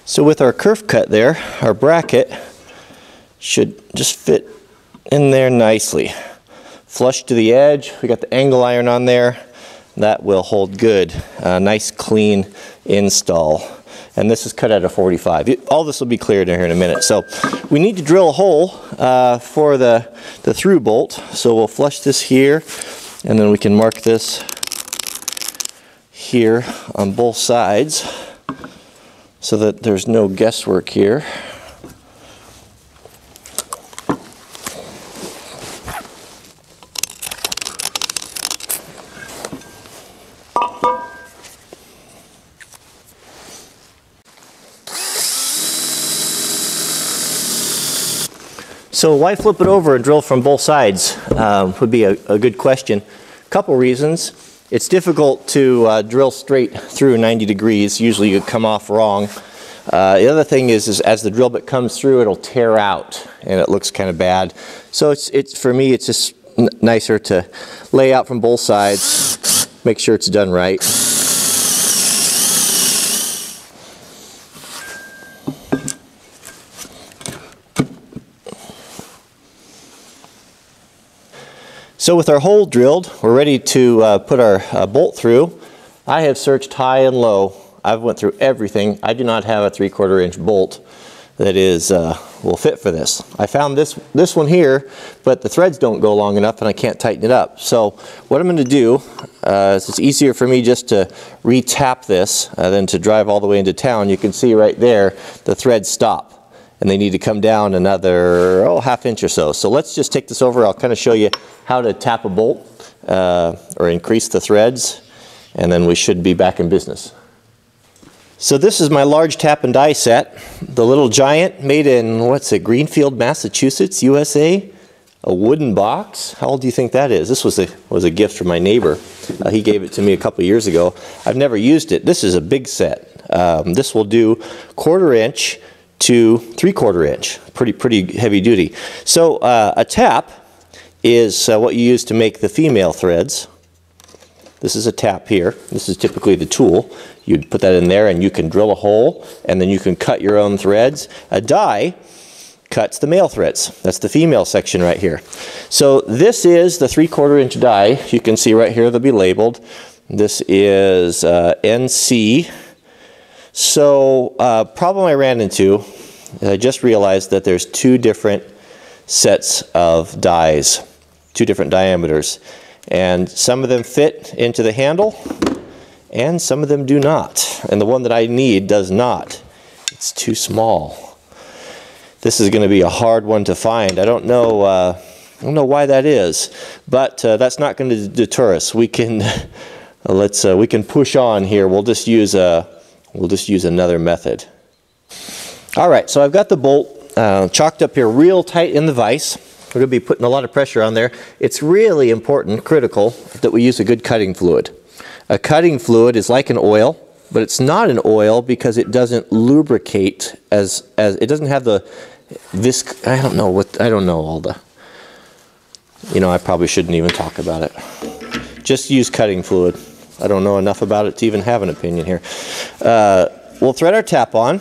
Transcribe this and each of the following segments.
So with our kerf cut there, our bracket should just fit in there nicely. Flush to the edge, we got the angle iron on there. That will hold good. Nice clean install. And this is cut at a 45. All this will be cleared in here in a minute. So we need to drill a hole for the through bolt. So we'll flush this here, and then we can mark this here on both sides so that there's no guesswork here. So why flip it over and drill from both sides would be a good question. Couple reasons. It's difficult to drill straight through 90 degrees. Usually you come off wrong. The other thing is as the drill bit comes through, it'll tear out and it looks kind of bad. So it's for me, it's just nicer to lay out from both sides, make sure it's done right. So with our hole drilled, we're ready to put our bolt through. I have searched high and low. I've went through everything. I do not have a 3/4 inch bolt that is will fit for this. I found this one here, but the threads don't go long enough and I can't tighten it up. So what I'm going to do is it's easier for me just to re-tap this than to drive all the way into town. You can see right there the threads stop. And they need to come down another half inch or so. So let's just take this over. I'll kind of show you how to tap a bolt or increase the threads, and then we should be back in business. So this is my large tap and die set. The Little Giant, made in, what's it, Greenfield, Massachusetts, USA. A wooden box. How old do you think that is? This was a gift from my neighbor. He gave it to me a couple years ago. I've never used it. This is a big set. This will do 1/4 inch to 3/4 inch, pretty heavy duty. So a tap is what you use to make the female threads. This is a tap here. This is typically the tool. You'd put that in there and you can drill a hole and then you can cut your own threads. A die cuts the male threads. That's the female section right here. So this is the 3/4 inch die. You can see right here they'll be labeled. This is NC. So problem I ran into, I just realized that there's two different sets of dies, two different diameters, and some of them fit into the handle and some of them do not, and the one that I need does not. It's too small. This is going to be a hard one to find. I don't know why that is, but that's not going to deter us. We can we can push on here. We'll just use another method. All right, so I've got the bolt chalked up here real tight in the vise. We're going to be putting a lot of pressure on there. It's really important, critical, that we use a good cutting fluid. A cutting fluid is like an oil, but it's not an oil because it doesn't lubricate as it doesn't have the visc. I don't know all the. I probably shouldn't even talk about it. Just use cutting fluid. I don't know enough about it to even have an opinion here. We'll thread our tap on.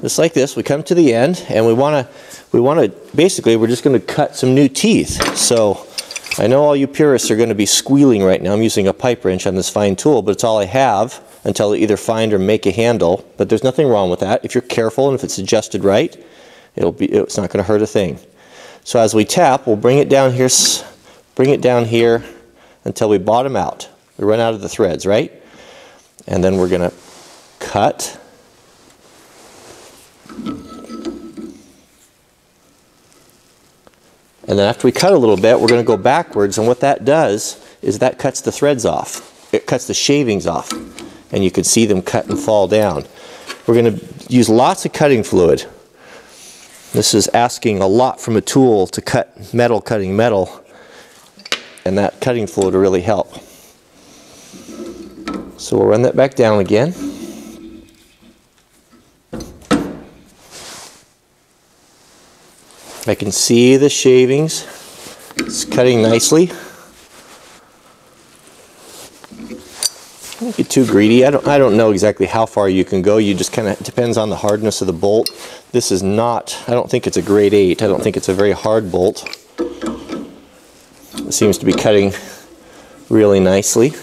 Just like this, we come to the end and we want to basically we're just going to cut some new teeth. So I know all you purists are going to be squealing right now. I'm using a pipe wrench on this fine tool, but it's all I have until I either find or make a handle. But there's nothing wrong with that. If you're careful and if it's adjusted right, it's not going to hurt a thing. So as we tap, we'll bring it down here until we bottom out. We run out of the threads, right? And then we're going to cut. And then after we cut a little bit, we're going to go backwards, and what that does is that cuts the threads off. It cuts the shavings off, and you can see them cut and fall down. We're going to use lots of cutting fluid. This is asking a lot from a tool to cut metal, cutting metal, and that cutting fluid will really help. So we'll run that back down again. I can see the shavings. It's cutting nicely. don't get too greedy. I don't know exactly how far you can go. You just kind of, it depends on the hardness of the bolt. This is not, I don't think it's a grade 8. I don't think it's a very hard bolt. It seems to be cutting really nicely.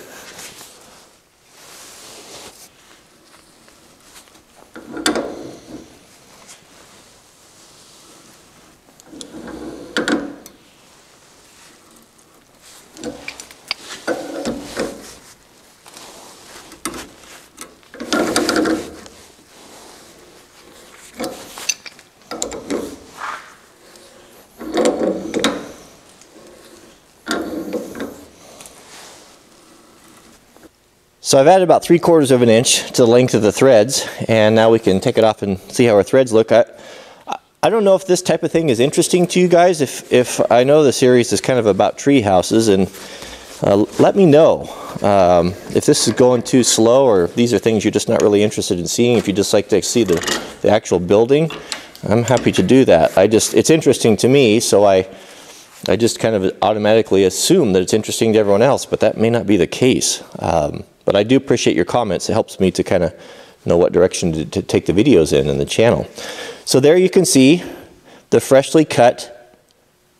So I've added about 3/4 of an inch to the length of the threads, and now we can take it off and see how our threads look. I don't know if this type of thing is interesting to you guys. If I know the series is kind of about tree houses, and let me know if this is going too slow, or if these are things you're just not really interested in seeing. If you just like to see the actual building, I'm happy to do that. It's interesting to me, so I just kind of automatically assume that it's interesting to everyone else, but that may not be the case. But I do appreciate your comments. It helps me to kind of know what direction to take the videos in the channel. So there you can see the freshly cut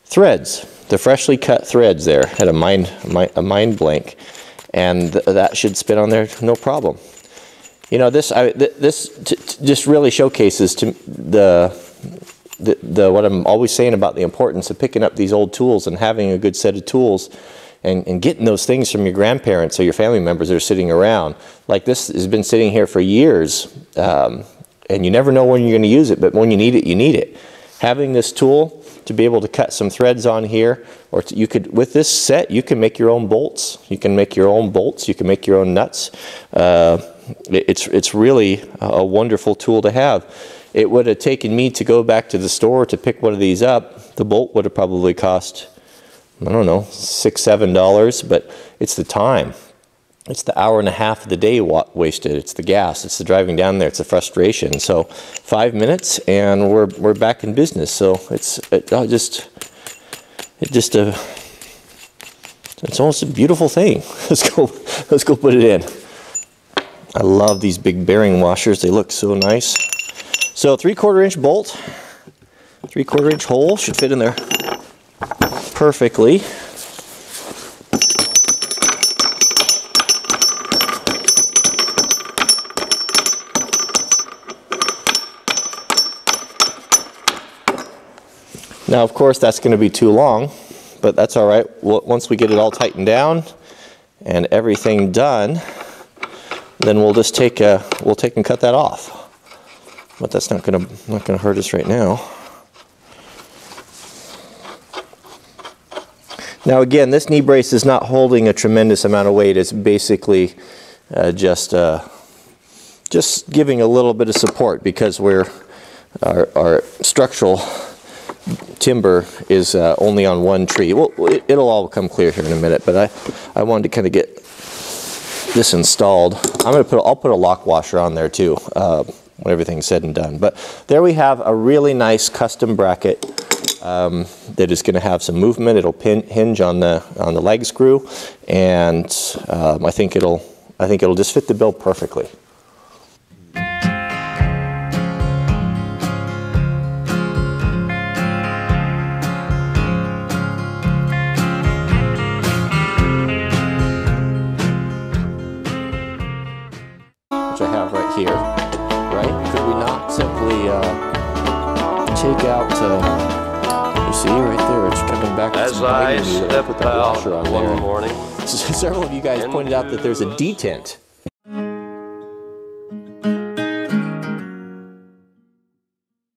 threads. The freshly cut threads there had a mind blank, and that should spin on there no problem. You know, this just really showcases to what I'm always saying about the importance of picking up these old tools and having a good set of tools. And getting those things from your grandparents or your family members that are sitting around. Like this has been sitting here for years, and you never know when you're going to use it, but when you need it, you need it. Having this tool to be able to cut some threads on here, or you could, with this set, you can make your own bolts. You can make your own bolts. You can make your own nuts. It's really a wonderful tool to have. It would have taken me to go back to the store to pick one of these up. The bolt would have probably cost, I don't know, $6, $7, but it's the time. It's the hour and a half of the day wasted. It's the gas. It's the driving down there. It's the frustration. So 5 minutes and we're back in business. So it's almost a beautiful thing. Let's go put it in. I love these big bearing washers. They look so nice. So 3/4 inch bolt, 3/4 inch hole should fit in there perfectly. Now, of course, that's going to be too long, but that's all right. Once we get it all tightened down and everything done, then we'll just take and cut that off. But that's not going to hurt us right now. Now again, this knee brace is not holding a tremendous amount of weight. It's basically just giving a little bit of support because our structural timber is only on one tree. Well, it'll all come clear here in a minute, but I wanted to kind of get this installed. I'll put a lock washer on there too when everything's said and done. But there we have a really nice custom bracket that is going to have some movement. It'll hinge on the leg screw, and I think it'll just fit the bill perfectly. Which I have right here, right? Could we not simply take out? You see right there, it's coming back. As I step out one morning, Several of you guys pointed out that there's a detent